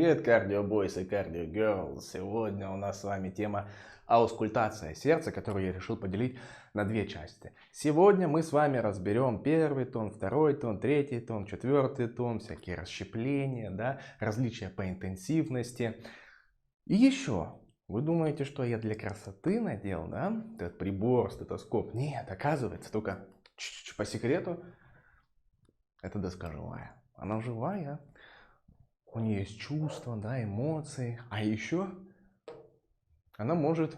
Привет, кардиобойс и кардиогерлс! Сегодня у нас с вами тема аускультация сердца, которую я решил поделить на две части. Сегодня мы с вами разберем первый тон, второй тон, третий тон, четвертый тон, всякие расщепления, да, различия по интенсивности. И еще, вы думаете, что я для красоты надел, да, этот прибор, стетоскоп? Нет, оказывается, только по секрету, это доска живая. Она живая. У нее есть чувства, да, эмоции. А еще она может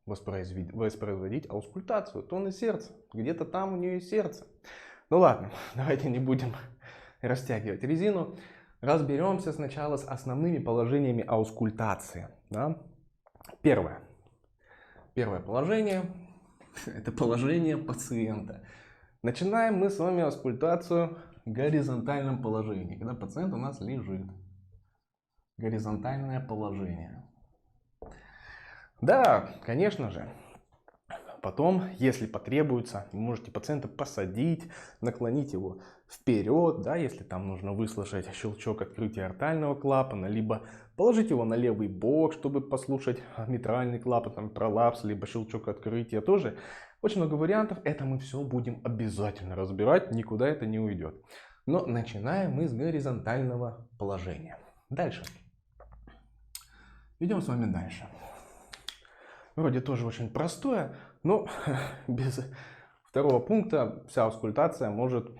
воспроизводить аускультацию, тоны сердца. Где-то там у нее есть сердце. Ну ладно, давайте не будем растягивать резину. Разберемся сначала с основными положениями аускультации. Да? Первое положение – это положение пациента. Начинаем мы с вами аускультацию в горизонтальном положении, когда пациент у нас лежит. Горизонтальное положение. Да, конечно же. Потом, если потребуется, вы можете пациента посадить, наклонить его вперед, да, если там нужно выслушать щелчок открытия артального клапана, либо положить его на левый бок, чтобы послушать митральный клапан, там, пролапс, либо щелчок открытия. Тоже очень много вариантов. Это мы все будем обязательно разбирать, никуда это не уйдет. Но начинаем мы с горизонтального положения. Дальше. Идем с вами дальше. Вроде тоже очень простое, но без второго пункта вся аускультация может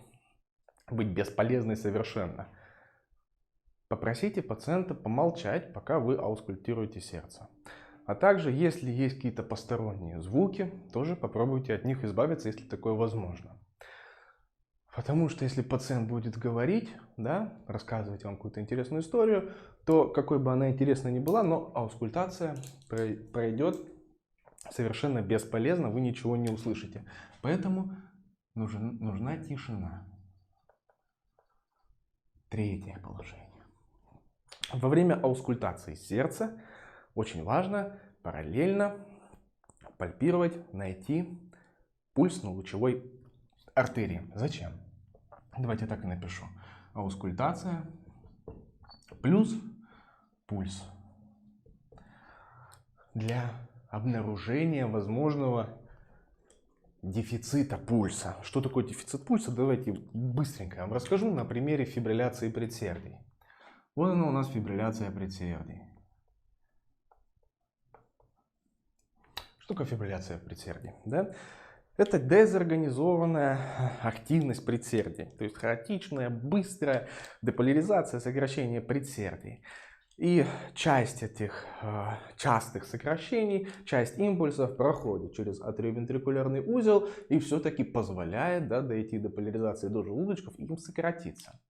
быть бесполезной совершенно. Попросите пациента помолчать, пока вы аускультируете сердце. А также, если есть какие-то посторонние звуки, тоже попробуйте от них избавиться, если такое возможно. Потому что если пациент будет говорить, да, рассказывать вам какую-то интересную историю, то какой бы она интересной ни была, но аускультация пройдет совершенно бесполезно, вы ничего не услышите. Поэтому нужна тишина. Третье положение. Во время аускультации сердца очень важно параллельно пальпировать, найти пульс на лучевой артерии. Зачем? Давайте так и напишу. Аускультация плюс пульс. Для обнаружения возможного дефицита пульса. Что такое дефицит пульса? Давайте быстренько я вам расскажу на примере фибрилляции предсердий. Вот она у нас фибрилляция предсердий. Что такое фибрилляция предсердий? Да? Это дезорганизованная активность предсердий. То есть хаотичная, быстрая деполяризация, сокращение предсердий. И часть этих частых сокращений, часть импульсов проходит через атриовентрикулярный узел и все-таки позволяет, да, дойти до поляризации до желудочков и им сократиться.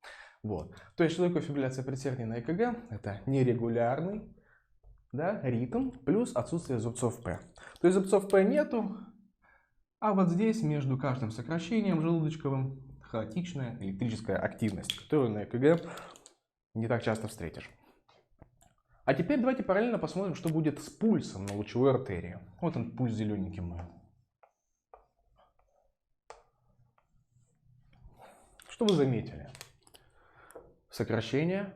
Вот. То есть, что такое фибрилляция предсердий на ЭКГ? Это нерегулярный, да, ритм плюс отсутствие зубцов П. То есть зубцов П нету, а вот здесь между каждым сокращением желудочковым хаотичная электрическая активность, которую на ЭКГ не так часто встретишь. А теперь давайте параллельно посмотрим, что будет с пульсом на лучевой артерии. Вот он, пульс зелененький мой. Что вы заметили? Сокращение,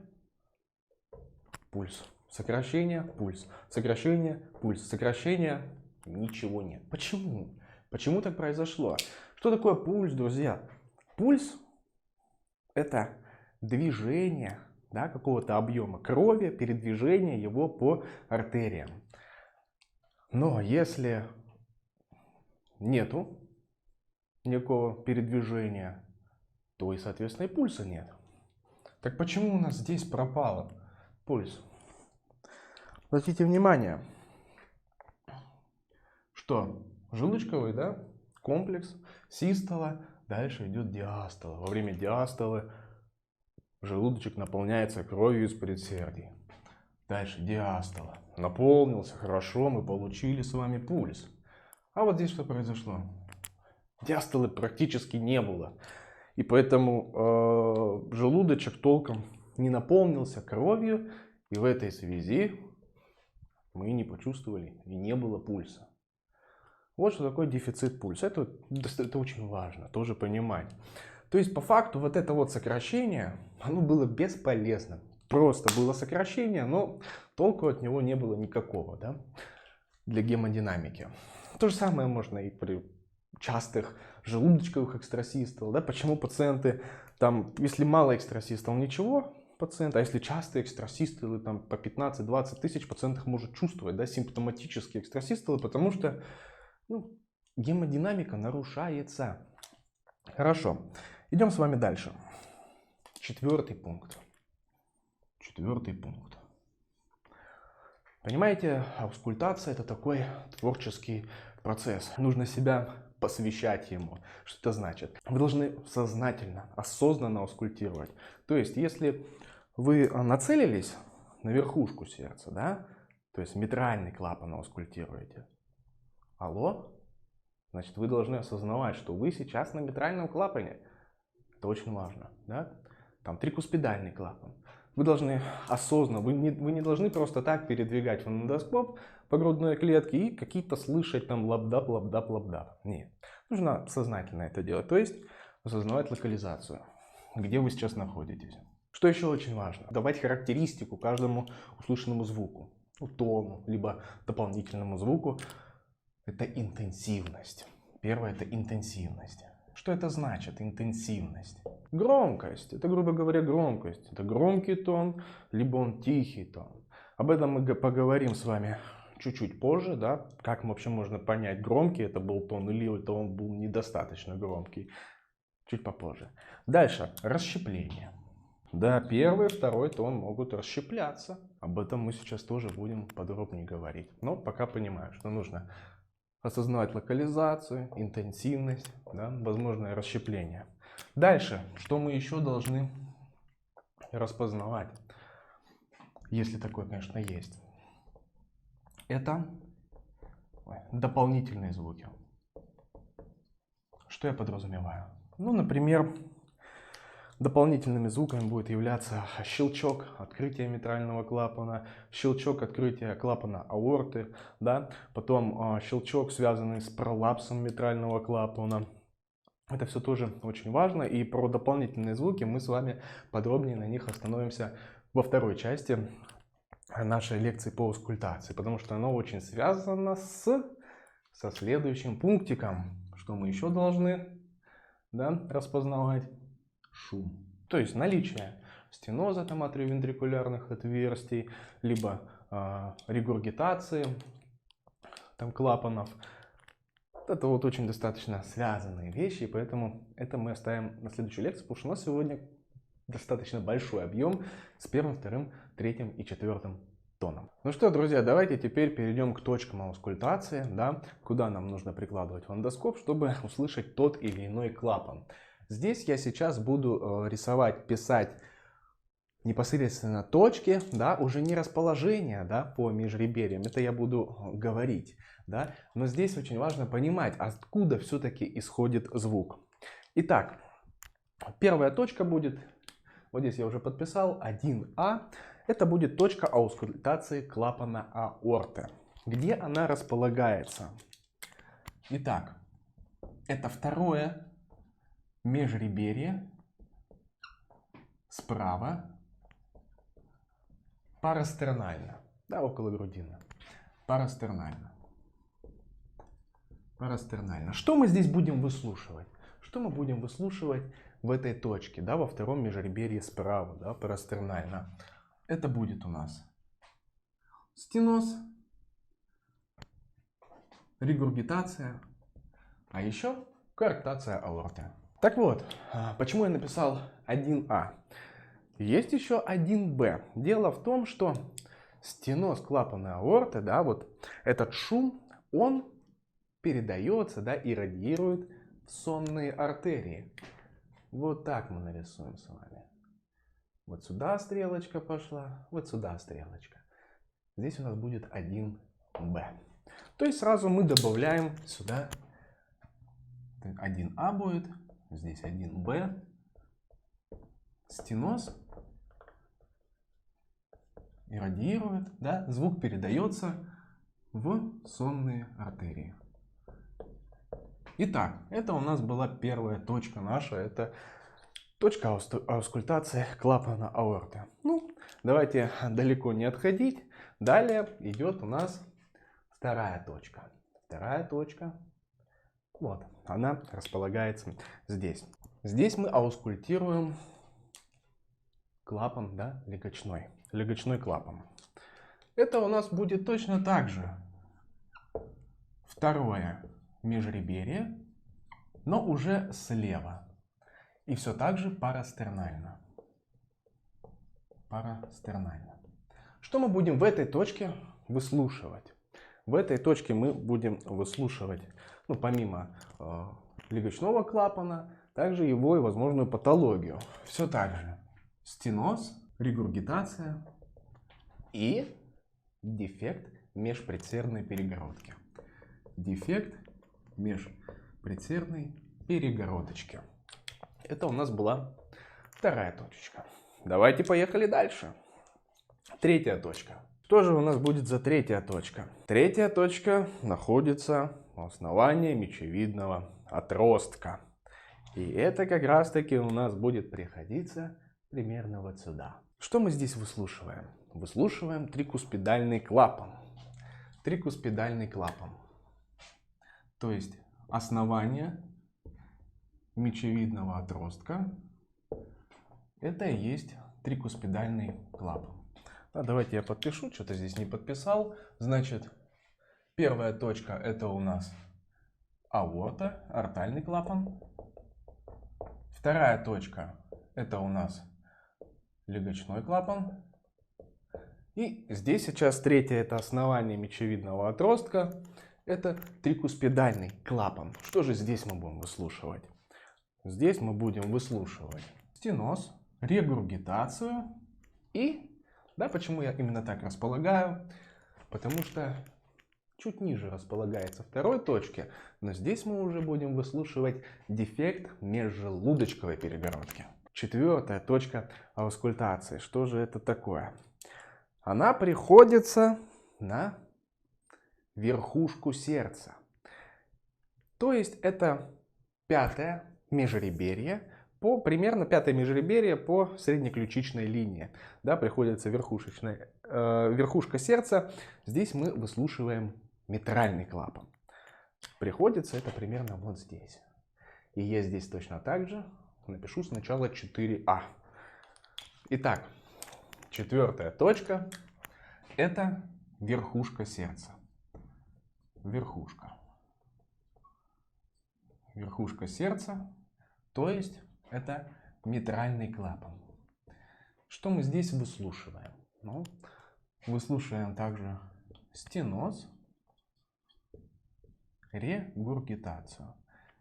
пульс. Сокращение, пульс. Сокращение, пульс. Сокращение, ничего нет. Почему? Почему так произошло? Что такое пульс, друзья? Пульс – это движение, да, какого-то объема крови, передвижение его по артериям. Но если нету никакого передвижения, то и, соответственно, и пульса нет. Так почему у нас здесь пропал пульс? Обратите внимание, что желудочковый, да, комплекс, систола, дальше идет диастола. Во время диастолы желудочек наполняется кровью из предсердий. Дальше диастола. Наполнился, хорошо, мы получили с вами пульс. А вот здесь что произошло? Диастолы практически не было. И поэтому желудочек толком не наполнился кровью. И в этой связи мы не почувствовали и не было пульса. Вот что такое дефицит пульса. Это очень важно тоже понимать. То есть по факту вот это вот сокращение, оно было бесполезным. просто было сокращение, но толку от него не было никакого, да, для гемодинамики. То же самое можно и при частых желудочковых экстрасистолах, да, почему пациенты, там, если мало экстрасистол, ничего, пациент, а если частые экстрасистолы, там, по 15-20 тысяч, пациент их может чувствовать, да, симптоматические экстрасистолы, потому что, ну, гемодинамика нарушается. Хорошо, идем с вами дальше. Четвертый пункт. Понимаете, аускультация — это такой творческий процесс. Нужно себя посвящать ему. Что это значит? Вы должны сознательно, осознанно аускультировать. То есть, если вы нацелились на верхушку сердца, да, то есть митральный клапан аускультируете. Алло? Значит, вы должны осознавать, что вы сейчас на митральном клапане. Это очень важно, да? Там трикуспидальный клапан. Вы должны осознанно, вы не должны просто так передвигать фонендоскоп по грудной клетке и какие-то слышать там лабдап, лабдап, лабдап. Нет. Нужно сознательно это делать. То есть осознавать локализацию, где вы сейчас находитесь. Что еще очень важно? Давать характеристику каждому услышанному звуку. Тону, либо дополнительному звуку. Это интенсивность. Первое — это интенсивность. Что это значит, интенсивность? Громкость. Это, грубо говоря, громкость. Это громкий тон, либо он тихий тон. Об этом мы поговорим с вами чуть-чуть позже, да, как вообще можно понять, громкий это был тон или это он был недостаточно громкий. Чуть попозже. Дальше, расщепление. Да, первый, второй тон могут расщепляться. Об этом мы сейчас тоже будем подробнее говорить. Но пока понимаю, что нужно осознавать локализацию, интенсивность, да, возможное расщепление. Дальше, что мы еще должны распознавать, если такое, конечно, есть, это дополнительные звуки. Что я подразумеваю? Ну, например, дополнительными звуками будет являться щелчок открытия митрального клапана, щелчок открытия клапана аорты, да? Потом щелчок, связанный с пролапсом митрального клапана. Это все тоже очень важно, и про дополнительные звуки мы с вами подробнее на них остановимся во второй части нашей лекции по аускультации, потому что оно очень связано со следующим пунктиком. Что мы еще должны, да, распознавать? Шум. То есть наличие стеноза там атриовентрикулярных отверстий, либо регургитации там клапанов. Это вот очень достаточно связанные вещи, и поэтому это мы оставим на следующую лекцию, потому что у нас сегодня достаточно большой объем с первым, вторым, третьим и четвертым тоном. Ну что, друзья, давайте теперь перейдем к точкам аускультации, да, куда нам нужно прикладывать фонендоскоп, чтобы услышать тот или иной клапан. Здесь я сейчас буду рисовать, писать непосредственно точки, да, уже не расположение, да, по межреберьям, это я буду говорить, да, но здесь очень важно понимать, откуда все-таки исходит звук. Итак, первая точка будет, вот здесь я уже подписал, 1А, это будет точка аускультации клапана аорты. Где она располагается? Итак, это второе межреберье справа, парастернально, да, около грудины, парастернально. Что мы здесь будем выслушивать? Что мы будем выслушивать в этой точке, да, во втором межреберье справа, да, парастернально? Это будет у нас стеноз, регургитация, а еще коарктация аорты. Так вот, почему я написал 1А? Есть еще 1Б. Дело в том, что стеноз клапана аорты, да, вот этот шум, он передается, да, и радиирует в сонные артерии. Вот так мы нарисуем с вами. Вот сюда стрелочка пошла, вот сюда стрелочка. Здесь у нас будет 1Б. То есть сразу мы добавляем сюда 1А будет, здесь 1Б, стеноз, и радиирует, да, звук передается в сонные артерии. Итак, это у нас была первая точка наша, это Точка аускультации клапана аорты. Ну, давайте далеко не отходить. Далее идет у нас вторая точка. Вторая точка, вот, она располагается здесь. Здесь мы аускультируем клапан, да, легочной клапан. Это у нас будет точно так же второе межреберье, но уже слева. И все так же парастернально. Парастернально. Что мы будем в этой точке выслушивать? В этой точке мы будем выслушивать, ну, помимо легочного клапана, также его и возможную патологию. Все так же. Стеноз, регургитация и дефект межпредсердной перегородки. Дефект межпредсердной перегородочки. Это у нас была вторая точечка. Давайте поехали дальше. Третья точка. Что же у нас будет за третья точка? Третья точка находится у основания мечевидного отростка. И это как раз таки у нас будет приходиться примерно вот сюда. Что мы здесь выслушиваем? Выслушиваем трикуспидальный клапан. Трикуспидальный клапан. То есть основание мечевидного отростка. Это и есть трикуспидальный клапан. А давайте я подпишу, что-то здесь не подписал. Значит, первая точка это у нас аорта, ортальный клапан. Вторая точка это у нас легочной клапан. И здесь сейчас третье это основание мечевидного отростка. Это трикуспидальный клапан. Что же здесь мы будем выслушивать? Здесь мы будем выслушивать стеноз, регургитацию и... Да, почему я именно так располагаю? Потому что чуть ниже располагается второй точки, но здесь мы уже будем выслушивать дефект межжелудочковой перегородки. Четвертая точка аускультации. Что же это такое? Она приходится на верхушку сердца. То есть это пятое межреберье, примерно пятое межреберье по среднеключичной линии. Да, приходится верхушка сердца. Здесь мы выслушиваем митральный клапан. Приходится это примерно вот здесь. И я здесь точно так же напишу сначала 4А. Итак, четвертая точка это верхушка сердца. Верхушка. Верхушка сердца, то есть это митральный клапан. Что мы здесь выслушиваем? Ну, выслушиваем также стеноз, регургитацию.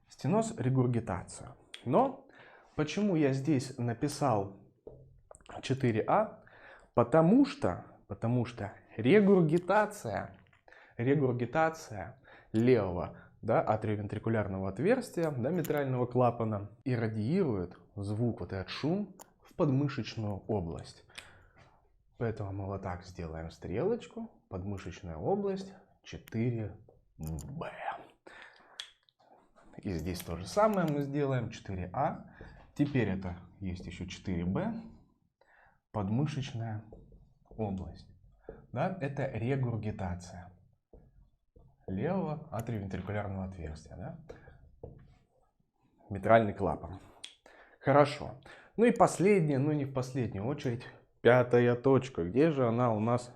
Стеноз, регургитацию. Но почему я здесь написал 4А? Потому что регургитация левого, да, атриовентрикулярного отверстия, да, митрального клапана иррадиирует звук, вот этот шум, в подмышечную область. Поэтому мы вот так сделаем стрелочку, подмышечная область 4Б. И здесь то же самое мы сделаем 4А. Теперь это есть еще 4Б, подмышечная область. Да, это регургитация левого атриовентрикулярного отверстия. Да? Митральный клапан. Хорошо. Ну и последняя, но не в последнюю очередь, пятая точка. Где же она у нас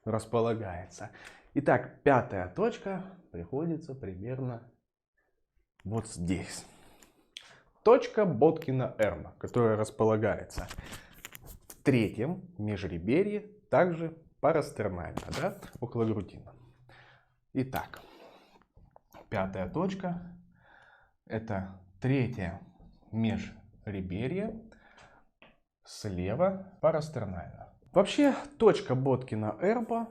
располагается? Итак, пятая точка приходится примерно вот здесь. Точка Боткина-Эрма, которая располагается в третьем межреберье, также парастернально, да, около грудины. Итак, пятая точка это третье межреберье, слева парастернально. Вообще точка Боткина-Эрма,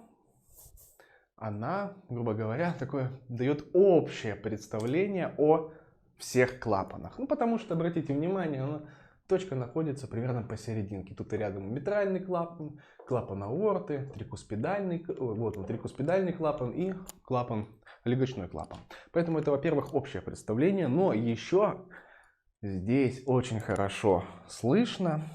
она, грубо говоря, такое дает общее представление о всех клапанах. Ну, потому что, обратите внимание, точка находится примерно посерединке. Тут и рядом митральный клапан, клапан аорты, трикуспидальный, вот он, трикуспидальный клапан и клапан, легочной клапан. Поэтому это, во-первых, общее представление, но еще Здесь очень хорошо слышно.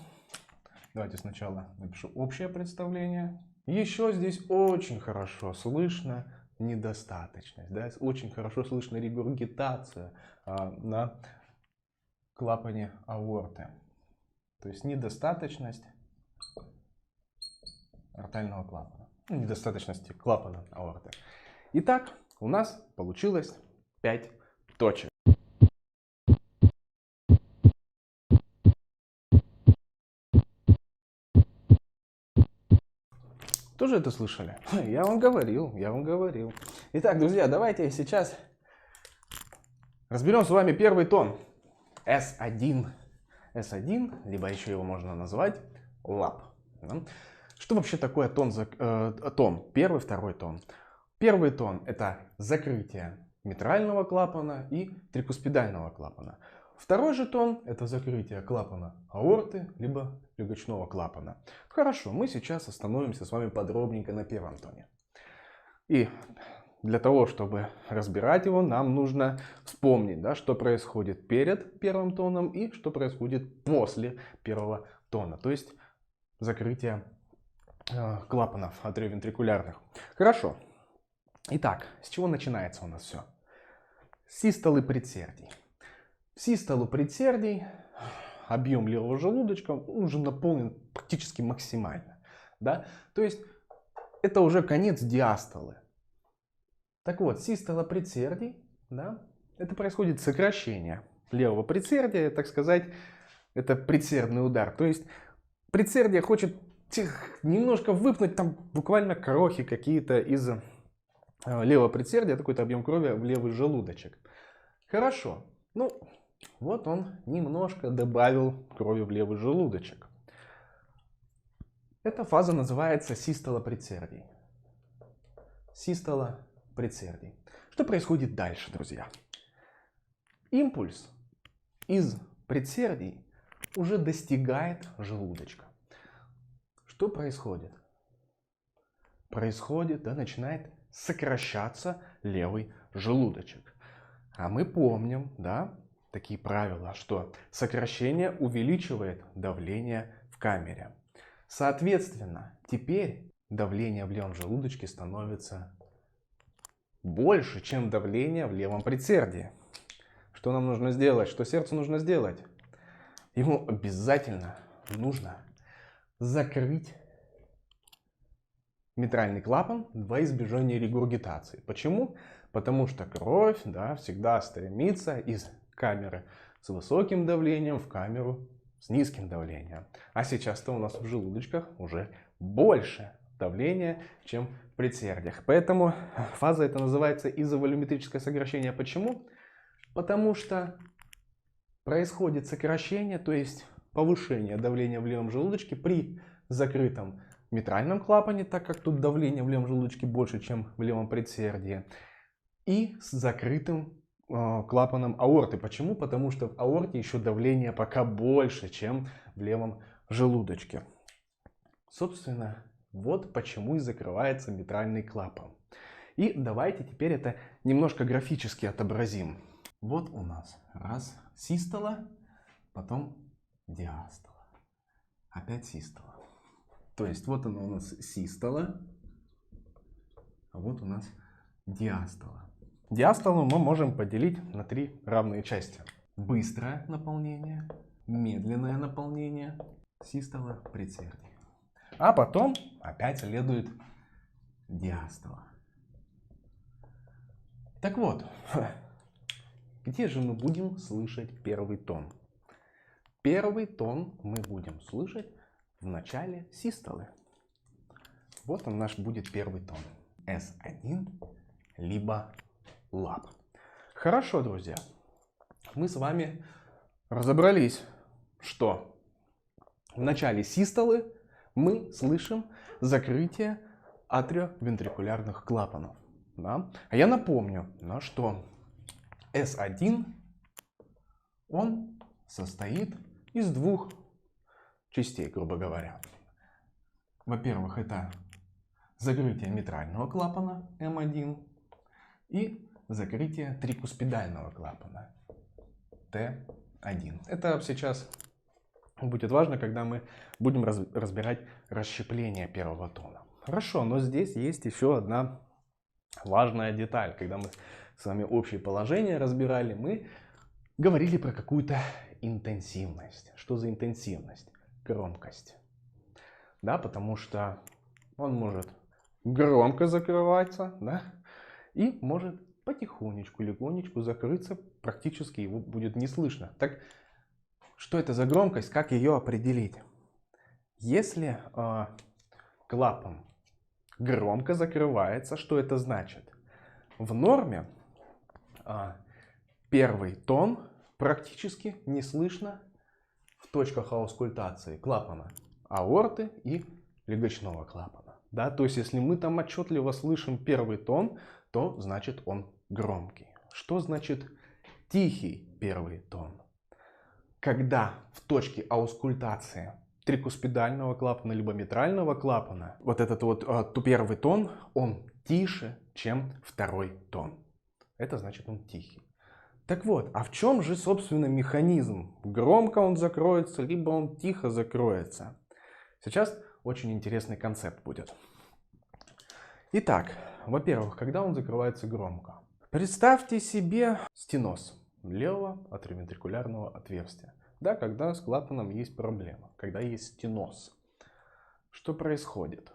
Давайте сначала напишу общее представление. Еще здесь очень хорошо слышно недостаточность. Да? Очень хорошо слышно регургитация на клапане аорты. То есть недостаточность артального клапана. Недостаточности клапана аорты. Итак, у нас получилось 5 точек. Тоже это слышали? Я вам говорил. Итак, друзья, давайте сейчас разберем с вами первый тон. S1. S1, либо еще его можно назвать лап. Что вообще такое тон? Первый, второй тон. Первый тон — это закрытие митрального клапана и трикуспидального клапана. Второй же тон — это закрытие клапана аорты, либо легочного клапана. Хорошо, мы сейчас остановимся с вами подробненько на первом тоне. И для того, чтобы разбирать его, нам нужно вспомнить, да, что происходит перед первым тоном и что происходит после первого тона. То есть закрытие клапанов атриовентрикулярных. Хорошо. Итак, с чего начинается у нас все? Систолы предсердий. Систолу предсердий объем левого желудочка уже наполнен практически максимально. Да? То есть это уже конец диастолы. Так вот, систола предсердий, да, это происходит сокращение левого предсердия, так сказать, это предсердный удар. То есть предсердие хочет немножко выпнуть там буквально крохи какие-то из левого предсердия, какой-то объем крови в левый желудочек. Хорошо, ну вот он немножко добавил крови в левый желудочек. Эта фаза называется систола предсердий. Систола предсердий. Что происходит дальше, друзья? Импульс из предсердий уже достигает желудочка. Что происходит? Происходит, да, начинает сокращаться левый желудочек. А мы помним, да, такие правила, что сокращение увеличивает давление в камере. Соответственно, теперь давление в левом желудочке становится больше, чем давление в левом предсердии. Что нам нужно сделать? Что сердцу нужно сделать? Ему обязательно нужно закрыть митральный клапан во избежание регургитации. Почему? Потому что кровь, да, всегда стремится из камеры с высоким давлением в камеру с низким давлением. А сейчас-то у нас в желудочках уже больше давления, чем в предсердиях. Поэтому фаза эта называется изоволюметрическое сокращение. Почему? Потому что происходит сокращение, то есть повышение давления в левом желудочке при закрытом митральном клапане, так как тут давление в левом желудочке больше, чем в левом предсердии, и с закрытым клапаном аорты. Почему? Потому что в аорте еще давление пока больше, чем в левом желудочке. Собственно, вот почему и закрывается митральный клапан. И давайте теперь это немножко графически отобразим. Вот у нас раз систола, потом диастола, опять систола. То есть вот она у нас систола, а вот у нас диастола. Диастолу мы можем поделить на 3 равные части. Быстрое наполнение, медленное наполнение, систола предсердий. А потом опять следует диастола. Так вот, где же мы будем слышать первый тон? Первый тон мы будем слышать в начале систолы. Вот он наш будет первый тон. S1, либо лап. Хорошо, друзья. Мы с вами разобрались, что в начале систолы мы слышим закрытие атриовентрикулярных клапанов. Да? А я напомню, да, что S1 он состоит из 2 частей, грубо говоря. Во-первых, это закрытие митрального клапана М1 и закрытие трикуспидального клапана Т1. 1. Это сейчас будет важно, когда мы будем разбирать расщепление первого тона. Хорошо, но здесь есть еще одна важная деталь. Когда мы с вами общее положение разбирали, мы говорили про какую-то интенсивность. Что за интенсивность? Громкость. Да, потому что он может громко закрываться, да, и может потихонечку, легонечку закрыться, практически его будет не слышно. Так, что это за громкость, как ее определить? Если клапан громко закрывается, что это значит? В норме первый тон практически не слышно в точках аускультации клапана аорты и легочного клапана. Да? То есть, если мы там отчетливо слышим первый тон, то значит он громкий. Что значит тихий первый тон? Когда в точке аускультации трикуспидального клапана либо митрального клапана вот этот вот первый тон, он тише, чем второй тон. Это значит он тихий. Так вот, а в чем же, собственно, механизм? Громко он закроется, либо он тихо закроется? Сейчас очень интересный концепт будет. Итак, во-первых, когда он закрывается громко? Представьте себе стеноз левого атриовентрикулярного отверстия. Да, когда с клапаном есть проблема, когда есть стеноз. Что происходит?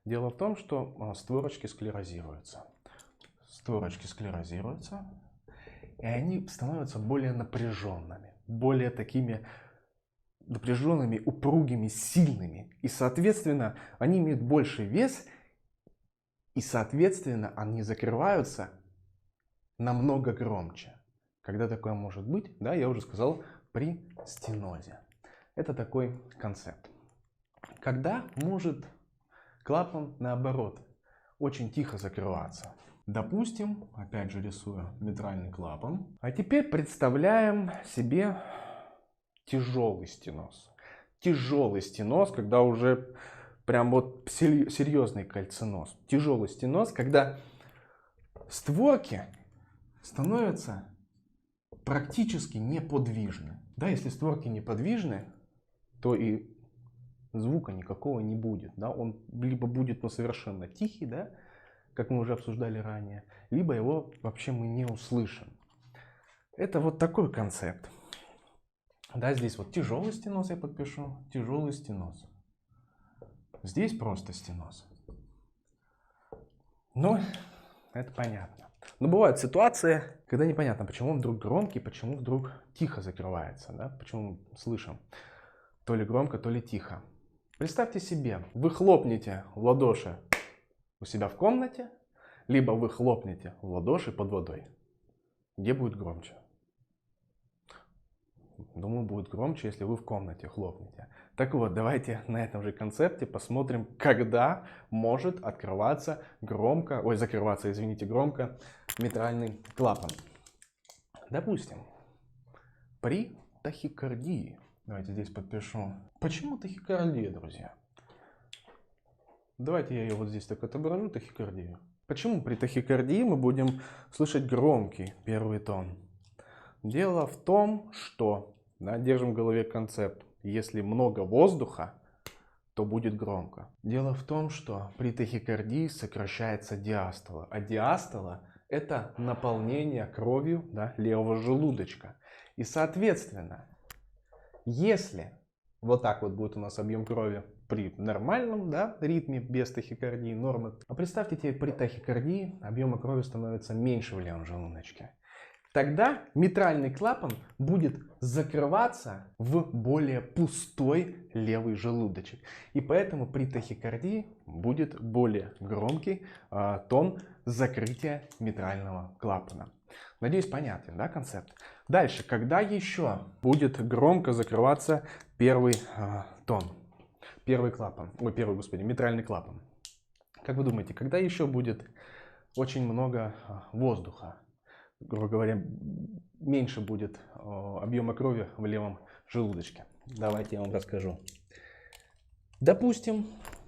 Дело в том, что створочки склерозируются. Створочки склерозируются, и они становятся более напряженными, более такими напряженными, упругими, сильными. И, соответственно, они имеют больший вес, и, соответственно, они закрываются намного громче. Когда такое может быть? Да, я уже сказал, при стенозе. Это такой концепт. Когда может клапан, наоборот, очень тихо закрываться? Допустим, опять же рисую митральный клапан. А теперь представляем себе тяжелый стеноз. Тяжелый стеноз, когда уже прям вот серьезный кальциноз. Тяжелый стеноз, когда створки становятся практически неподвижны. Да, если створки неподвижны, то и звука никакого не будет. Да? Он либо будет совершенно тихий, да, как мы уже обсуждали ранее, либо его вообще мы не услышим. Это вот такой концепт. Да, здесь вот тяжелый стеноз я подпишу, тяжелый стеноз. Здесь просто стеноз. Ну, это понятно. Но бывают ситуации, когда непонятно, почему он вдруг громкий, почему вдруг тихо закрывается. Да? Почему мы слышим то ли громко, то ли тихо. Представьте себе, вы хлопнете в ладоши у себя в комнате, либо вы хлопнете в ладоши под водой. Где будет громче? Думаю, будет громче, если вы в комнате хлопнете. Так вот, давайте на этом же концепте посмотрим, когда может открываться громко, закрываться, извините, громко митральный клапан. Допустим, при тахикардии. Давайте здесь подпишу. Почему тахикардия, друзья? Давайте я ее вот здесь так отображу, тахикардию. Почему при тахикардии мы будем слышать громкий первый тон? Дело в том, что, да, держим в голове концепт, если много воздуха, то будет громко. Дело в том, что при тахикардии сокращается диастола, а диастола – это наполнение кровью, да, левого желудочка. И, соответственно, если вот так вот будет у нас объем крови при нормальном, да, ритме, без тахикардии, нормы, а представьте теперь при тахикардии объема крови становится меньше в левом желудочке. Тогда митральный клапан будет закрываться в более пустой левый желудочек. И поэтому при тахикардии будет более громкий тон закрытия митрального клапана. Надеюсь, понятен, да, концепт? Дальше, когда еще будет громко закрываться первый тон? Первый клапан, митральный клапан. Как вы думаете, когда еще будет очень много воздуха? Грубо говоря, меньше будет объема крови в левом желудочке. Давайте я вам расскажу. Допустим,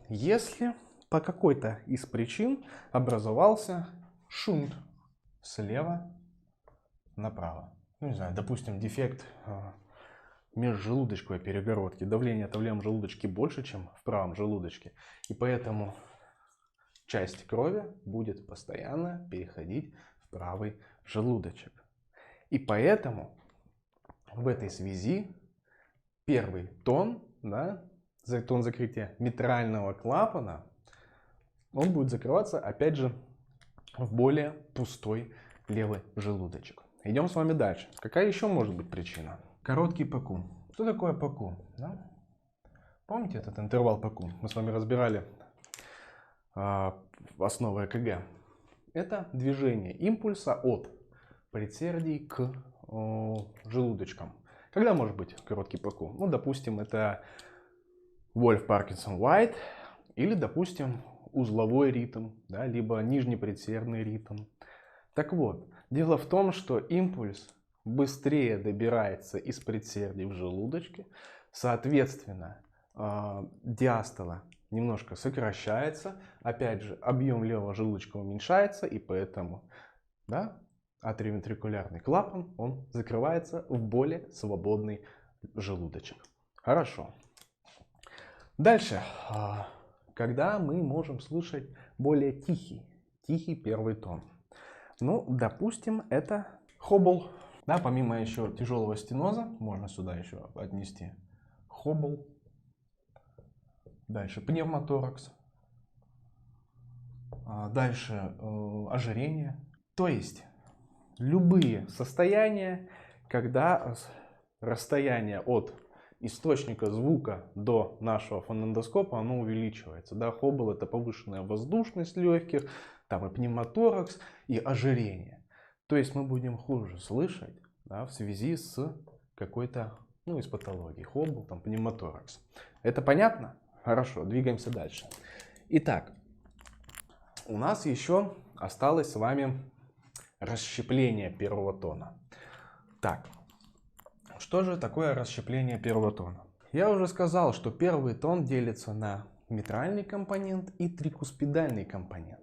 если по какой-то из причин образовался шунт слева направо. ну, не знаю, допустим, дефект межжелудочковой перегородки. Давление в левом желудочке больше, чем в правом желудочке. И поэтому часть крови будет постоянно переходить в правый желудочек. И поэтому в этой связи первый тон, да, тон закрытия митрального клапана, он будет закрываться, опять же, в более пустой левый желудочек. Идем с вами дальше. Какая еще может быть причина? Короткий ПКУ. Что такое ПКУ? Да? Помните этот интервал ПКУ? Мы с вами разбирали основы ЭКГ. Это движение импульса от предсердий к желудочкам. Когда может быть короткий ПКУ? Ну, допустим, это Вольф, Паркинсон, Уайт, или, допустим, узловой ритм, да, либо нижнепредсердный ритм. Так вот, дело в том, что импульс быстрее добирается из предсердий в желудочке, соответственно, диастола немножко сокращается, опять же, объем левого желудочка уменьшается, и поэтому, да, атриовентрикулярный клапан, он закрывается в более свободный желудочек. Хорошо. Дальше, когда мы можем слышать более тихий первый тон. Ну, допустим, это хоббл. Да, помимо еще тяжелого стеноза, можно сюда еще отнести хоббл. Дальше пневмоторакс. Дальше ожирение. То есть любые состояния, когда расстояние от источника звука до нашего фонендоскопа, оно увеличивается. Да, хоббл — это повышенная воздушность легких, там и пневмоторакс, и ожирение. То есть мы будем хуже слышать, да, в связи с какой-то, ну, из патологии. Хоббл, там, пневмоторакс. Это понятно? Хорошо, двигаемся дальше. Итак, у нас еще осталось с вами расщепление первого тона. Так, что же такое расщепление первого тона? Я уже сказал, что первый тон делится на митральный компонент и трикуспидальный компонент.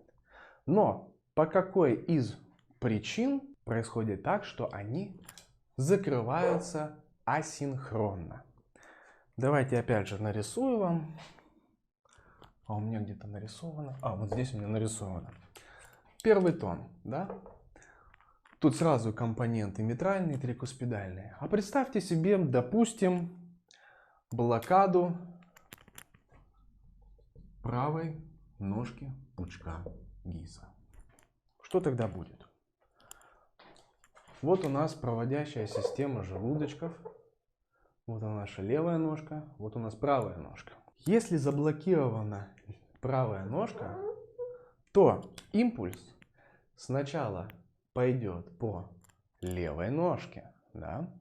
Но по какой из причин происходит так, что они закрываются асинхронно? Давайте опять же нарисую вам. А у меня где-то нарисовано. Вот здесь у меня нарисовано. Первый тон, да? Тут сразу компоненты митральные, трикуспидальные. А представьте себе, допустим, блокаду правой ножки пучка Гисса. Что тогда будет? Вот у нас проводящая система желудочков. Вот она наша левая ножка, вот у нас правая ножка. Если заблокирована правая ножка, то импульс сначала пойдет по левой ножке, да?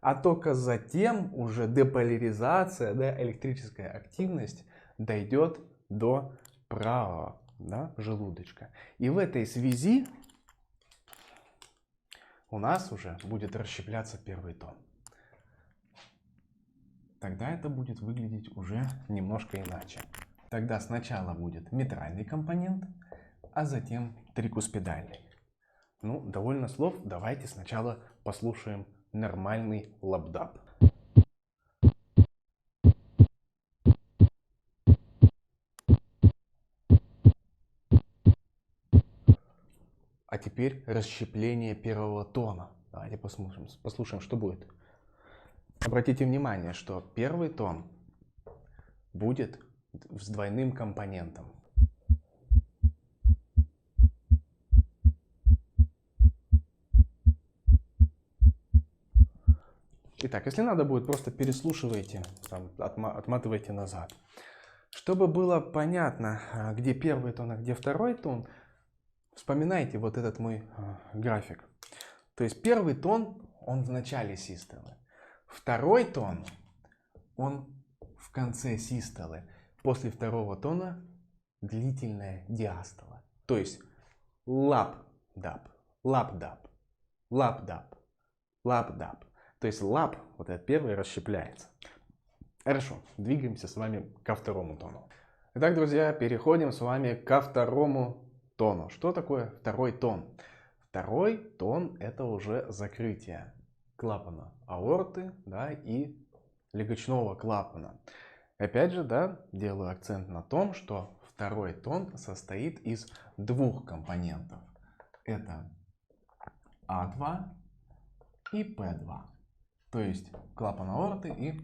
А только затем уже деполяризация, да, электрическая активность дойдет до правого, да, желудочка. И в этой связи у нас уже будет расщепляться первый тон. Тогда это будет выглядеть уже немножко иначе. Тогда сначала будет митральный компонент, а затем трикуспидальный. Ну, довольно слов, давайте сначала послушаем нормальный лабдаб. А теперь расщепление первого тона. Давайте послушаем, что будет. Обратите внимание, что первый тон будет с двойным компонентом. Итак, если надо будет, просто переслушивайте, там, отматывайте назад. Чтобы было понятно, где первый тон, а где второй тон, вспоминайте вот этот мой график. То есть первый тон, он в начале систолы. Второй тон, он в конце систолы. После второго тона длительная диастола. То есть лап-дап, лап-дап, лап-дап, лап-дап. То есть лап, вот этот первый, расщепляется. Хорошо, двигаемся с вами ко второму тону. Итак, друзья, переходим с вами ко второму тону. Что такое второй тон? Второй тон — это уже закрытие клапана аорты, да, и легочного клапана. Опять же, да, делаю акцент на том, что второй тон состоит из двух компонентов. Это А2 и П2. То есть клапан аорты и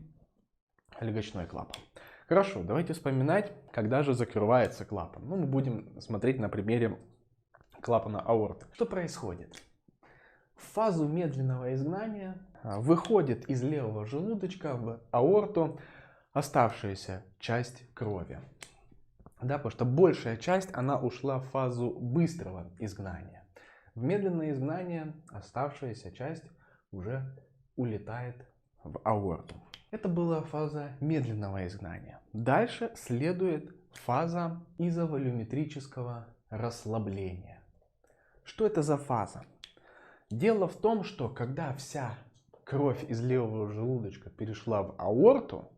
легочной клапан. Хорошо, давайте вспоминать, когда же закрывается клапан. Ну, мы будем смотреть на примере клапана аорты. Что происходит? В фазу медленного изгнания выходит из левого желудочка в аорту оставшаяся часть крови. Да, потому что большая часть, она ушла в фазу быстрого изгнания. В медленное изгнание оставшаяся часть уже улетает в аорту. Это была фаза медленного изгнания. Дальше следует фаза изоволюметрического расслабления. Что это за фаза? Дело в том, что когда вся кровь из левого желудочка перешла в аорту,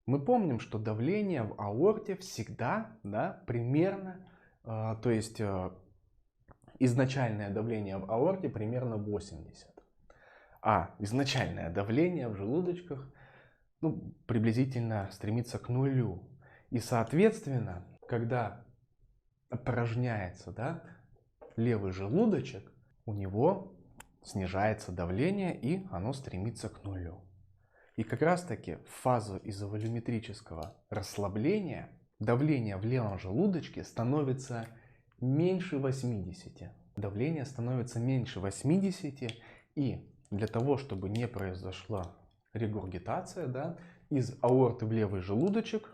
мы помним, что давление в аорте всегда, да, примерно, то есть изначальное давление в аорте примерно 80. А изначальное давление в желудочках, ну, приблизительно стремится к нулю. И соответственно, когда опорожняется, да, левый желудочек, у него снижается давление и оно стремится к нулю. И как раз таки в фазу изоволюметрического расслабления давление в левом желудочке становится меньше 80. Давление становится меньше 80, и для того, чтобы не произошла регургитация, да, из аорты в левый желудочек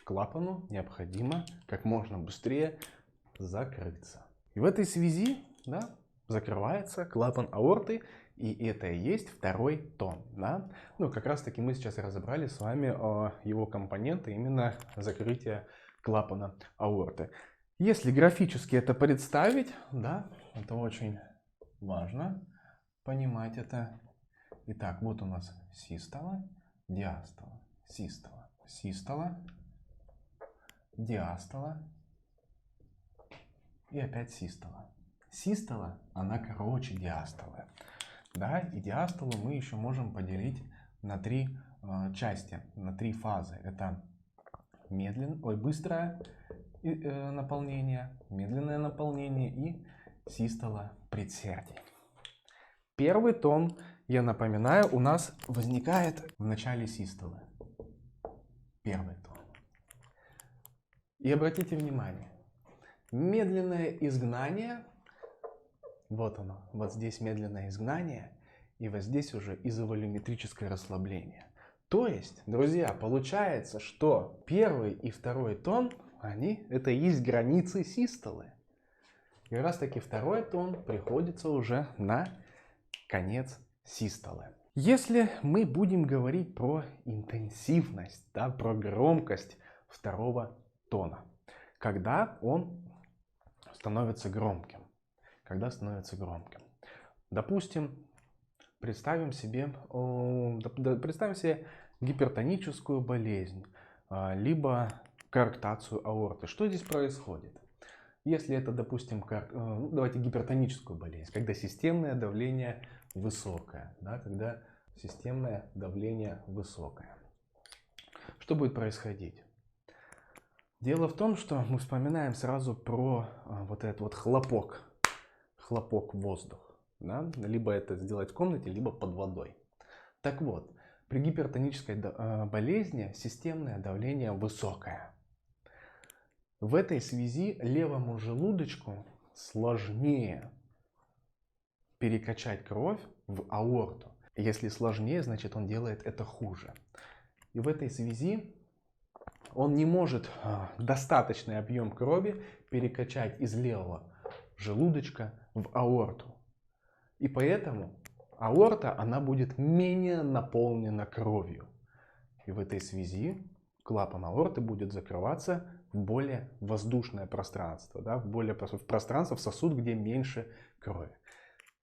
клапану необходимо как можно быстрее закрыться. И в этой связи, да, закрывается клапан аорты, и это и есть второй тон. Да? Ну, как раз таки мы сейчас разобрали с вами его компоненты, именно закрытие клапана аорты. Если графически это представить, да, это очень важно понимать это. Итак, вот у нас систола, диастола, систола, систола, диастола и опять систола. Систола, она короче диастолы. Да, и диастолу мы еще можем поделить на три части, на три фазы. Это быстрое наполнение, медленное наполнение и систола предсердий. Первый тон, я напоминаю, у нас возникает в начале систолы. Первый тон. И обратите внимание, медленное изгнание, вот оно, вот здесь медленное изгнание, и вот здесь уже изоволюметрическое расслабление. То есть, друзья, получается, что первый и второй тон, это и есть границы систолы. И раз таки второй тон приходится уже на конец систолы. Если мы будем говорить про интенсивность, да, про громкость второго тона, когда он становится громким. Допустим, представим себе гипертоническую болезнь, либо коарктацию аорты. Что здесь происходит? Если это, допустим, давайте гипертоническую болезнь, когда системное давление высокое, да, когда системное давление высокое. Что будет происходить? Дело в том, что мы вспоминаем сразу про вот этот вот хлопок воздуха. Да? Либо это сделать в комнате, либо под водой. Так вот, при гипертонической болезни системное давление высокое. В этой связи левому желудочку сложнее перекачать кровь в аорту. Если сложнее, значит он делает это хуже. И в этой связи он не может достаточный объем крови перекачать из левого желудочка в аорту. И поэтому аорта, она будет менее наполнена кровью. И в этой связи клапан аорты будет закрываться в более воздушное пространство, да, в пространство, в сосуд, где меньше крови.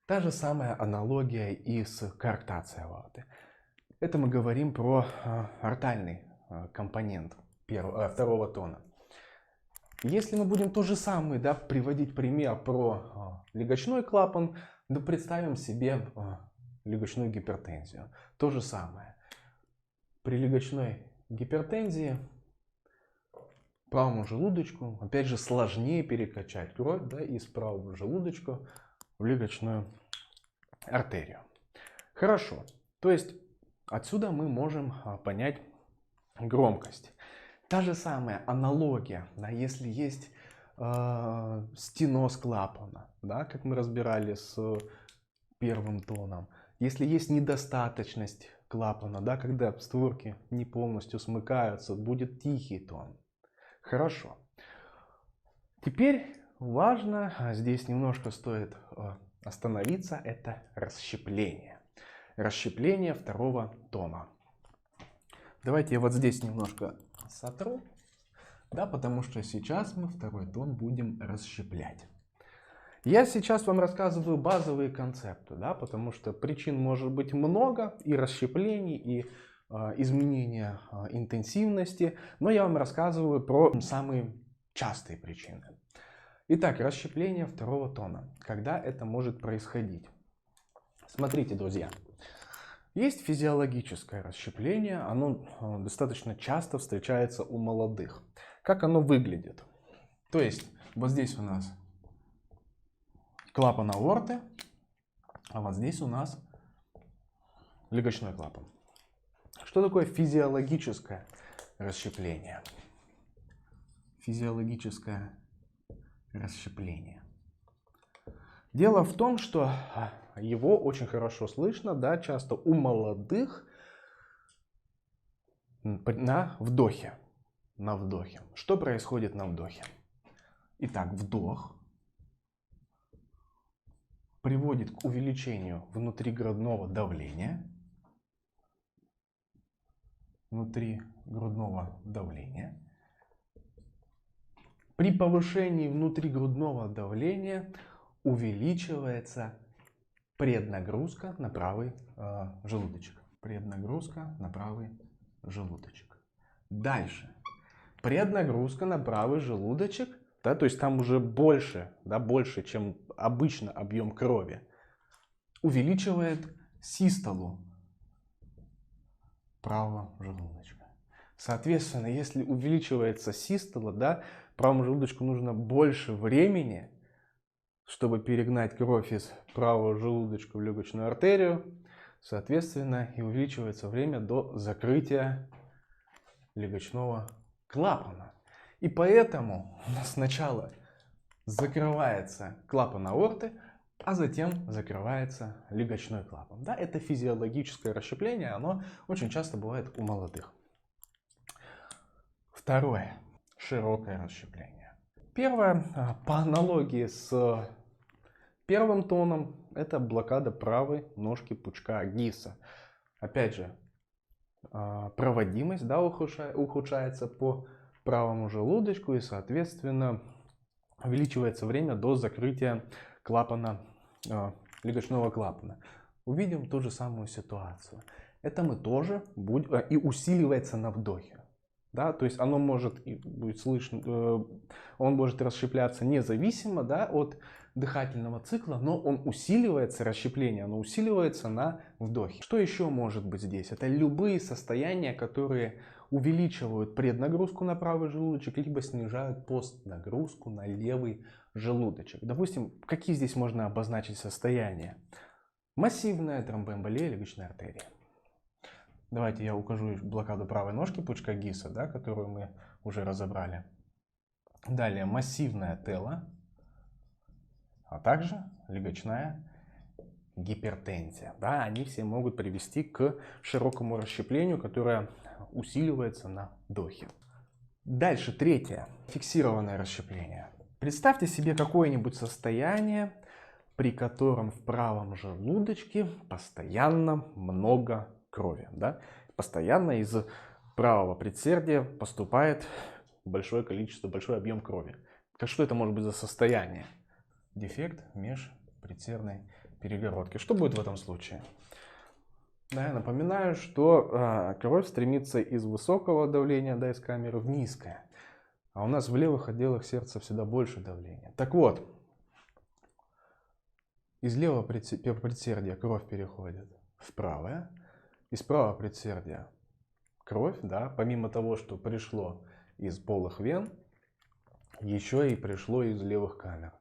Та же самая аналогия и с коарктацией аорты. Это мы говорим про артальный компонент второго тона. Если мы будем то же самое, да, приводить пример про легочной клапан, да, представим себе легочную гипертензию. То же самое. При легочной гипертензии правому желудочку, опять же, сложнее перекачать кровь, да, из правого желудочка в легочную артерию. Хорошо. То есть отсюда мы можем понять громкость. Та же самая аналогия, да, если есть стеноз клапана, да, как мы разбирали с первым тоном. Если есть недостаточность клапана, да, когда створки не полностью смыкаются, будет тихий тон. Хорошо. Теперь важно, здесь немножко стоит остановиться, это расщепление. Расщепление второго тона. Давайте я вот здесь немножко сотру, да, потому что сейчас мы второй тон будем расщеплять. Я сейчас вам рассказываю базовые концепты, да, потому что причин может быть много, и расщеплений, и изменения интенсивности, но я вам рассказываю про самые частые причины. Итак, расщепление второго тона. Когда это может происходить? Смотрите, друзья. Есть физиологическое расщепление, оно достаточно часто встречается у молодых. Как оно выглядит? То есть, вот здесь у нас клапан аорты, а вот здесь у нас легочной клапан. Что такое физиологическое расщепление? Физиологическое расщепление. Дело в том, что его очень хорошо слышно, да, часто у молодых на вдохе. На вдохе. Что происходит на вдохе? Итак, вдох приводит к увеличению внутригрудного давления. Внутригрудного давления. При повышении внутригрудного давления увеличивается преднагрузка на правый желудочек. Преднагрузка на правый желудочек. Дальше. Преднагрузка на правый желудочек, да, то есть там уже больше, да, больше, чем обычно объем крови, увеличивает систолу правого желудочка. Соответственно, если увеличивается систола, да, правому желудочку нужно больше времени, чтобы перегнать кровь из правого желудочка в легочную артерию. Соответственно, и увеличивается время до закрытия легочного клапана. И поэтому сначала закрывается клапан аорты, а затем закрывается легочной клапан. Да, это физиологическое расщепление, оно очень часто бывает у молодых. Второе. Широкое расщепление. Первое, по аналогии с первым тоном, это блокада правой ножки пучка Гисса. Опять же, проводимость, да, ухудшается по правому желудочку, и, соответственно, увеличивается время до закрытия клапана, легочного клапана. Увидим ту же самую ситуацию. Это мы тоже будем, и усиливается на вдохе. Да, то есть оно может, будет слышно, он может расщепляться независимо, да, от дыхательного цикла, но он усиливается, расщепление, оно усиливается на вдохе. Что еще может быть здесь? Это любые состояния, которые увеличивают преднагрузку на правый желудочек, либо снижают постнагрузку на левый желудочек. Допустим, какие здесь можно обозначить состояния? Массивная тромбоэмболия легочной артерии. Давайте я укажу блокаду правой ножки пучка Гисса, да, которую мы уже разобрали. Далее массивное тело, а также легочная гипертензия. Да, они все могут привести к широкому расщеплению, которое усиливается на вдохе. Дальше третье. Фиксированное расщепление. Представьте себе какое-нибудь состояние, при котором в правом желудочке постоянно много крови. Да? Постоянно из правого предсердия поступает большое количество, большой объем крови. Что это может быть за состояние? Дефект межпредсердной перегородки. Что будет в этом случае? Да, я напоминаю, что кровь стремится из высокого давления, да, из камеры, в низкое. А у нас в левых отделах сердца всегда больше давления. Так вот, из левого предсердия кровь переходит в правое. Из правого предсердия кровь, да, помимо того, что пришло из полых вен, еще и пришло из левых камер.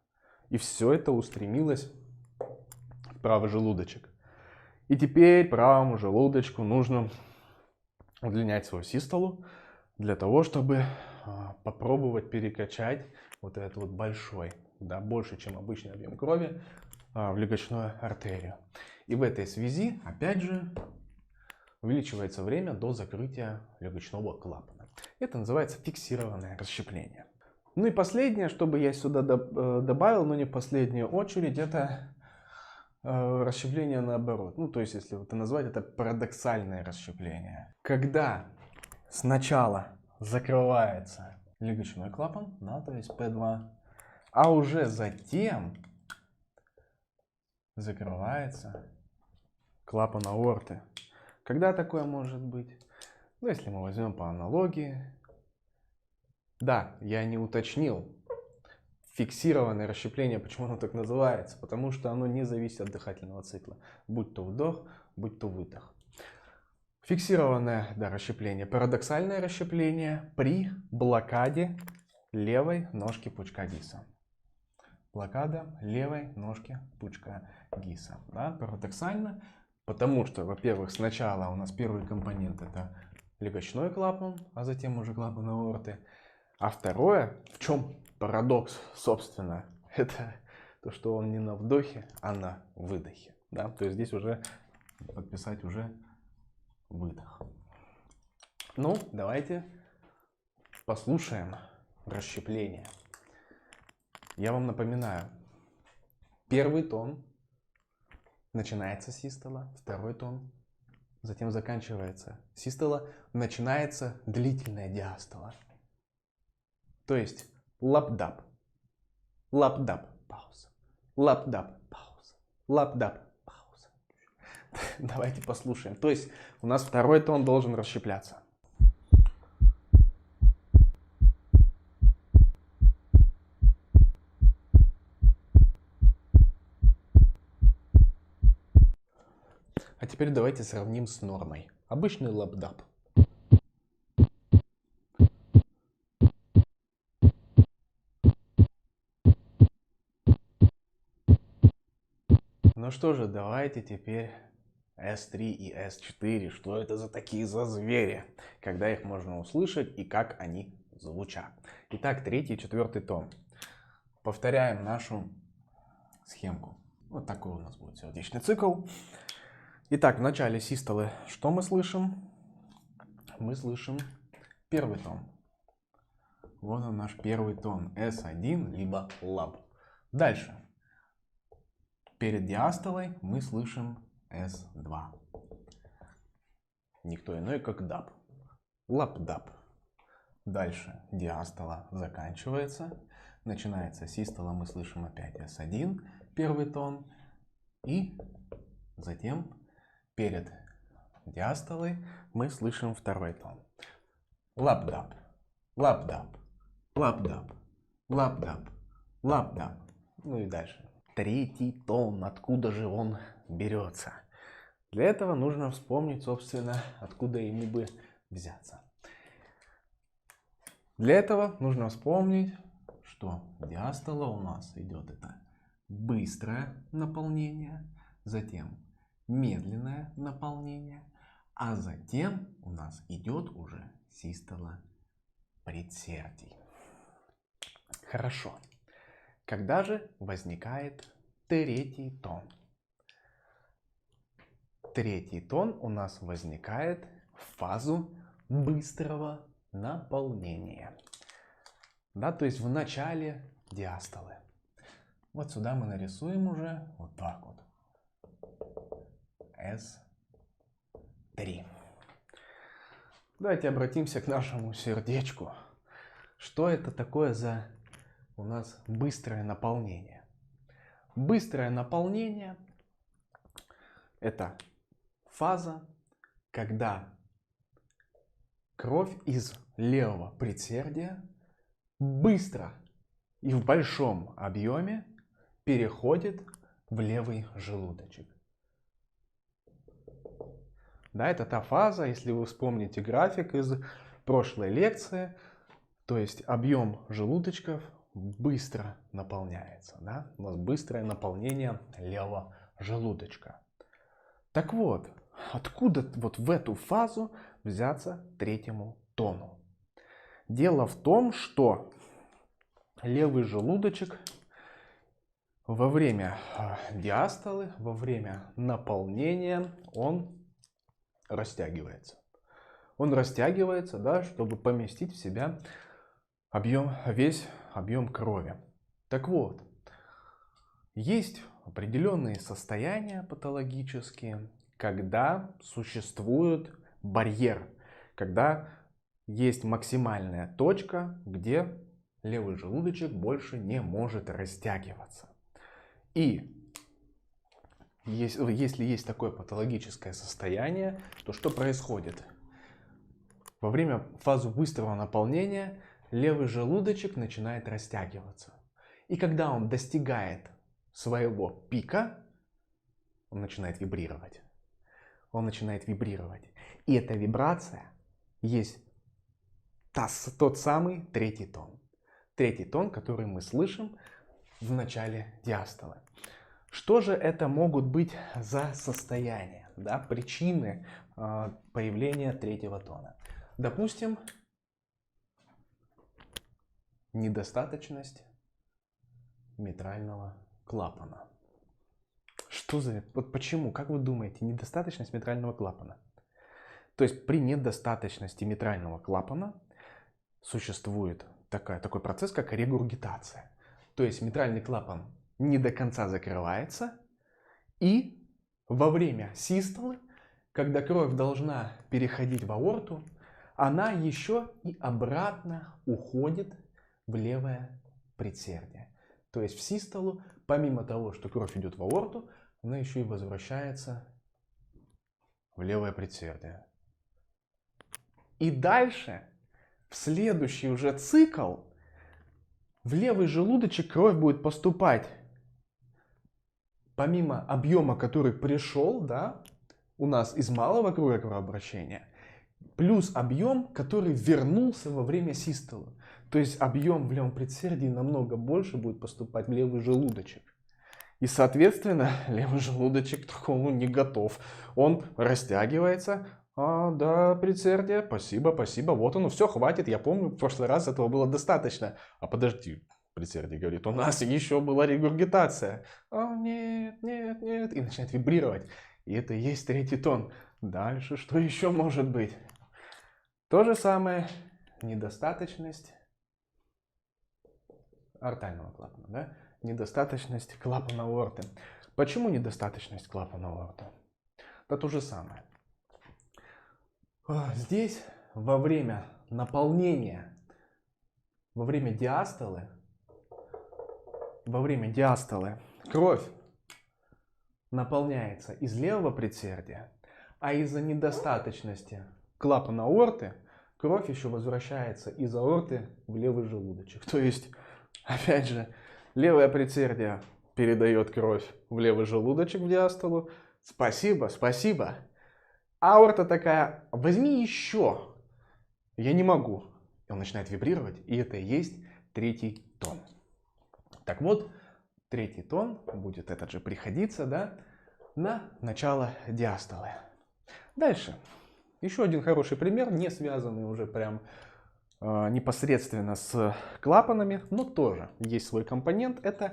И все это устремилось в правый желудочек. И теперь правому желудочку нужно удлинять свою систолу для того, чтобы попробовать перекачать вот этот вот большой, да, больше, чем обычный объем крови в легочную артерию. И в этой связи, опять же, увеличивается время до закрытия легочного клапана. Это называется фиксированное расщепление. Ну и последнее, что бы я сюда добавил, но не в последнюю очередь, это расщепление наоборот. Ну, то есть, если это назвать, это парадоксальное расщепление. Когда сначала закрывается легочной клапан, да, то есть P2, а уже затем закрывается клапан аорты. Когда такое может быть? Ну, если мы возьмем по аналогии. Да, я не уточнил фиксированное расщепление, почему оно так называется, потому что оно не зависит от дыхательного цикла, будь то вдох, будь то выдох. Фиксированное, да, расщепление, парадоксальное расщепление при блокаде левой ножки пучка Гисса. Блокада левой ножки пучка Гисса. Да, парадоксально, потому что, во-первых, сначала у нас первый компонент это легочной клапан, а затем уже клапан аорты. А второе, в чем парадокс, собственно, это то, что он не на вдохе, а на выдохе. Да? То есть здесь уже подписать уже выдох. Ну, давайте послушаем расщепление. Я вам напоминаю, первый тон начинается систола, второй тон, затем заканчивается систола, начинается длительная диастола. То есть лап-дап, лап-дап, пауза, лап-дап, пауза, лап-дап, пауза. Давайте послушаем. То есть у нас второй тон должен расщепляться. А теперь давайте сравним с нормой. Обычный лап-дап. Ну что же, давайте теперь S3 и S4. Что это за такие за звери? Когда их можно услышать и как они звучат. Итак, третий и четвертый тон. Повторяем нашу схемку. Вот такой у нас будет сердечный цикл. Итак, в начале систолы что мы слышим? Мы слышим первый тон. Вот он наш первый тон. S1 либо лаб. Дальше. Перед диастолой мы слышим S2. Никто иной, как даб. Лап-даб. Дальше диастола заканчивается. Начинается систола, мы слышим опять S1, первый тон. И затем перед диастолой мы слышим второй тон. Лап-даб, лап-даб, лап-даб, лап-даб, лап-даб. Ну и дальше. Третий тон, откуда же он берется? Для этого нужно вспомнить, собственно, откуда ими бы взяться. Для этого нужно вспомнить, что диастола у нас идет это быстрое наполнение, затем медленное наполнение, а затем у нас идет уже систола предсердий. Хорошо. Когда же возникает третий тон? Третий тон у нас возникает в фазу быстрого наполнения. Да, то есть в начале диастолы. Вот сюда мы нарисуем уже вот так вот. S3. Давайте обратимся к нашему сердечку. Что это такое за у нас быстрое наполнение? Быстрое наполнение – это фаза, когда кровь из левого предсердия быстро и в большом объеме переходит в левый желудочек. Да, это та фаза, если вы вспомните график из прошлой лекции, то есть объем желудочков быстро наполняется. Да? У нас быстрое наполнение левого желудочка. Так вот, откуда вот в эту фазу взяться третьему тону? Дело в том, что левый желудочек во время диастолы, во время наполнения, он растягивается. Он растягивается, да, чтобы поместить в себя весь объем крови. Так вот, есть определенные состояния патологические, когда существует барьер, когда есть максимальная точка, где левый желудочек больше не может растягиваться. И если есть такое патологическое состояние, то что происходит? Во время фазы быстрого наполнения левый желудочек начинает растягиваться. И когда он достигает своего пика, он начинает вибрировать. Он начинает вибрировать. И эта вибрация есть тот самый третий тон. Третий тон, который мы слышим в начале диастолы. Что же это могут быть за состояния, да, причины появления третьего тона? Допустим, недостаточность митрального клапана. Что за... Вот почему? Как вы думаете, недостаточность митрального клапана? То есть при недостаточности митрального клапана существует такой процесс, как регургитация. То есть митральный клапан не до конца закрывается, и во время систолы, когда кровь должна переходить в аорту, она еще и обратно уходит в левое предсердие. То есть в систолу, помимо того, что кровь идет в аорту, она еще и возвращается в левое предсердие. И дальше, в следующий уже цикл, в левый желудочек кровь будет поступать, помимо объема, который пришел, да, у нас из малого круга кровообращения, плюс объем, который вернулся во время систолы. То есть объем в левом предсердии намного больше будет поступать в левый желудочек. И, соответственно, левый желудочек к такому не готов. Он растягивается. Да, предсердие, спасибо, спасибо. Вот оно, все, хватит. Я помню, в прошлый раз этого было достаточно. А подожди, предсердие говорит, у нас еще была регургитация. Нет, нет, нет. И начинает вибрировать. И это и есть третий тон. Дальше что еще может быть? То же самое, недостаточность артального клапана, да? Недостаточность клапана аорты. Почему недостаточность клапана аорты? Это то же самое. Здесь во время наполнения, во время диастолы кровь наполняется из левого предсердия, а из-за недостаточности клапана аорты кровь еще возвращается из аорты в левый желудочек. То есть, опять же, левое предсердие передает кровь в левый желудочек в диастолу. Спасибо, спасибо. Аорта такая, возьми еще. Я не могу. И он начинает вибрировать, и это и есть третий тон. Так вот, третий тон будет этот же приходиться, да, на начало диастолы. Дальше. Еще один хороший пример, не связанный уже прям непосредственно с клапанами, но тоже есть свой компонент. Это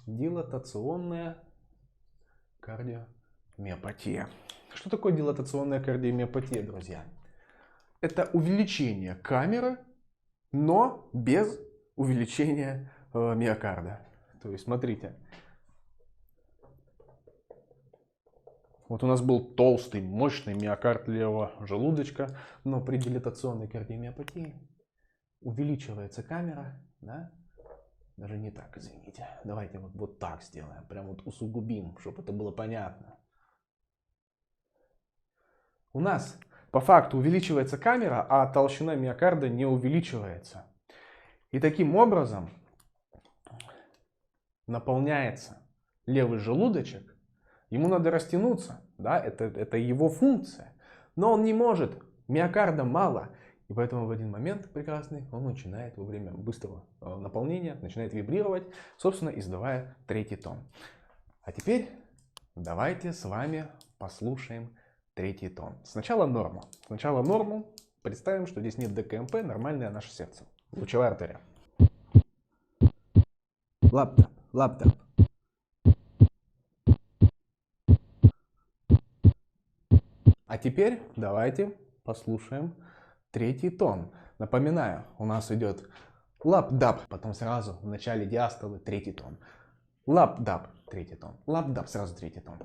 дилатационная кардиомиопатия. Что такое дилатационная кардиомиопатия, друзья? Это увеличение камеры, но без увеличения миокарда. То есть, смотрите. Вот у нас был толстый, мощный миокард левого желудочка, но при дилатационной кардиомиопатии увеличивается камера, да? Даже не так, извините. Давайте вот так сделаем, прям вот усугубим, чтобы это было понятно. У нас по факту увеличивается камера, а толщина миокарда не увеличивается. И таким образом наполняется левый желудочек. Ему надо растянуться, да, это его функция. Но он не может, миокарда мало. И поэтому в один момент прекрасный он начинает во время быстрого наполнения, начинает вибрировать, собственно, издавая третий тон. А теперь давайте с вами послушаем третий тон. Сначала норму. Сначала норму. Представим, что здесь нет ДКМП, нормальное наше сердце. Лучевая артерия. Лаптап, лаптап. А теперь давайте послушаем третий тон. Напоминаю, у нас идет лап-дап, потом сразу в начале диастолы третий тон. Лап-дап, третий тон. Лап-дап, сразу третий тон.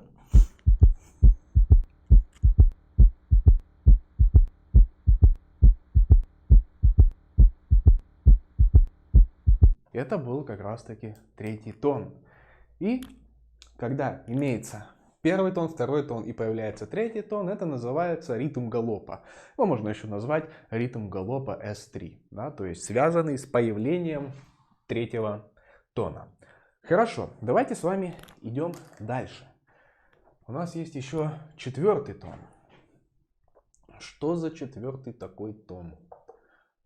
Это был как раз таки третий тон. И когда имеется первый тон, второй тон и появляется третий тон, это называется ритм галопа. Его можно еще назвать ритм галопа S3, да, то есть связанный с появлением третьего тона. Хорошо, давайте с вами идем дальше. У нас есть еще четвертый тон. Что за четвертый такой тон?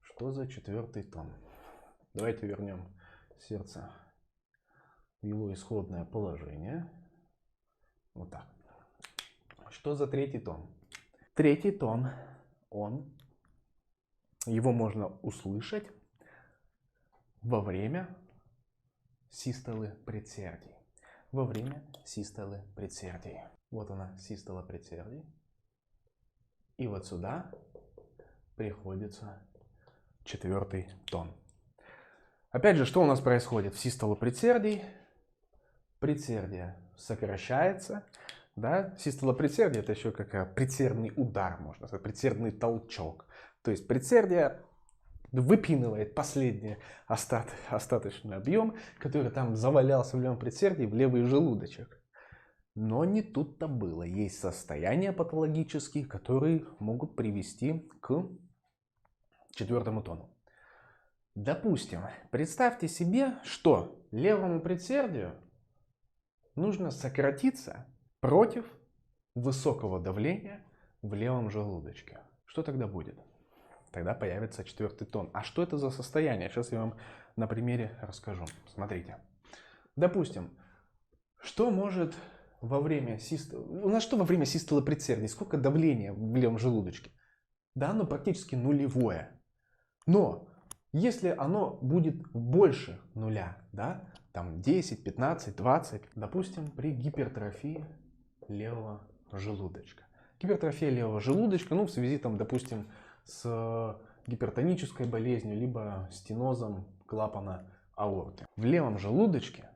Что за четвертый тон? Давайте вернем сердце в его исходное положение. Вот так. Что за третий тон? Третий тон, его можно услышать во время систолы предсердий. Во время систолы предсердий. Вот она, систола предсердий. И вот сюда приходится четвертый тон. Опять же, что у нас происходит в систолу предсердий? Предсердие сокращается. Да? Систола предсердия — это еще как предсердный удар, можно сказать, предсердный толчок. То есть предсердие выпинывает последний остаточный объем, который там завалялся в левом предсердии, в левый желудочек. Но не тут-то было. Есть состояния патологические, которые могут привести к четвертому тону. Допустим, представьте себе, что левому предсердию нужно сократиться против высокого давления в левом желудочке. Что тогда будет? Тогда появится четвертый тон. А что это за состояние? Сейчас я вам на примере расскажу. Смотрите. Допустим, что может во время систолы... У нас что во время систолы предсердий? Сколько давления в левом желудочке? Да, оно практически нулевое. Но если оно будет больше нуля, да, там 10, 15, 20, допустим, при гипертрофии левого желудочка. Гипертрофия левого желудочка, ну, в связи, там, допустим, с гипертонической болезнью, либо стенозом клапана аорты. В левом желудочке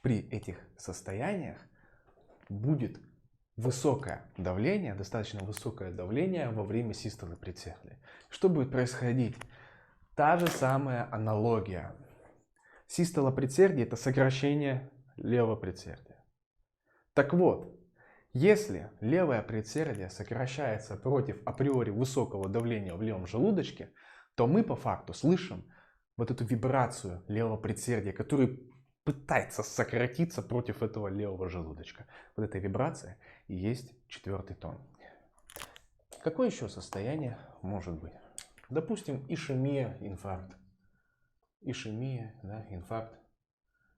при этих состояниях будет высокое давление, достаточно высокое давление во время систолы предсердий. Что будет происходить? Та же самая аналогия. Систола предсердий — это сокращение левого предсердия. Так вот, если левое предсердие сокращается против априори высокого давления в левом желудочке, то мы по факту слышим вот эту вибрацию левого предсердия, который пытается сократиться против этого левого желудочка. Вот эта вибрация и есть четвертый тон. Какое еще состояние может быть? Допустим, ишемия, инфаркт. Ишемия, да, инфаркт.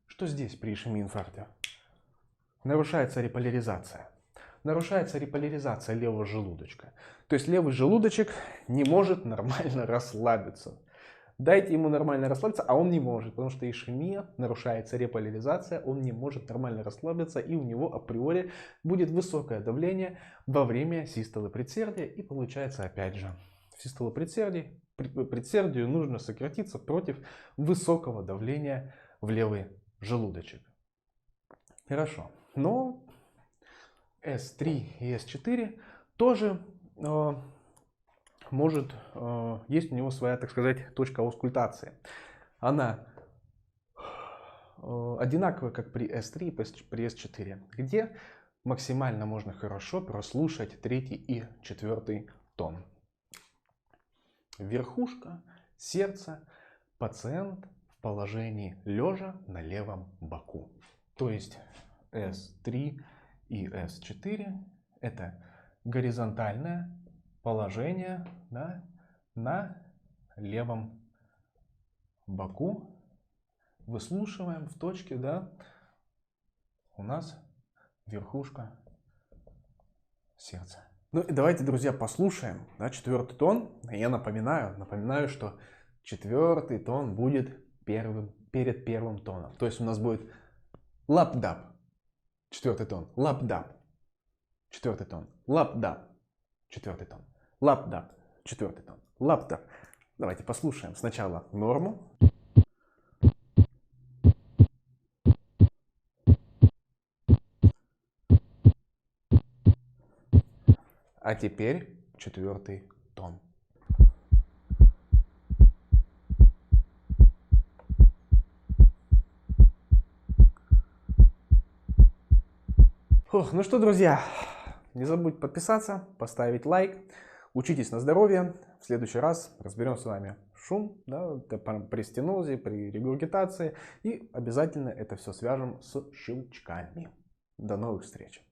Что здесь при ишемии, инфаркте? Нарушается реполяризация. Нарушается реполяризация левого желудочка. То есть левый желудочек не может нормально расслабиться. Дайте ему нормально расслабиться, а он не может, потому что ишемия, нарушается реполяризация, он не может нормально расслабиться, и у него априори будет высокое давление во время систолы предсердия, и получается опять же, систолу предсердию нужно сократиться против высокого давления в левый желудочек. Хорошо, но S3 и S4 тоже есть у него своя, так сказать, точка аускультации. Она одинаковая, как при S3 и при S4, где максимально можно хорошо прослушать третий и четвертый тон. Верхушка, сердце, пациент в положении лежа на левом боку. То есть S3 и S4 Это горизонтальное положение, да, на левом боку. Выслушиваем в точке, да, у нас верхушка сердца. Ну и давайте, друзья, послушаем, да, четвертый тон. Я напоминаю, что четвертый тон будет перед первым тоном. То есть у нас будет лап-дап, четвертый тон, лап-дап, четвертый тон, лап-дап, четвертый тон, лап-дап, четвертый тон, лап-дап. Давайте послушаем сначала норму. А теперь четвертый тон. Фух, ну что, друзья, не забудь подписаться, поставить лайк. Учитесь на здоровье. В следующий раз разберем с вами шум, да, при стенозе, при регургитации. И обязательно это все свяжем с щелчками. До новых встреч.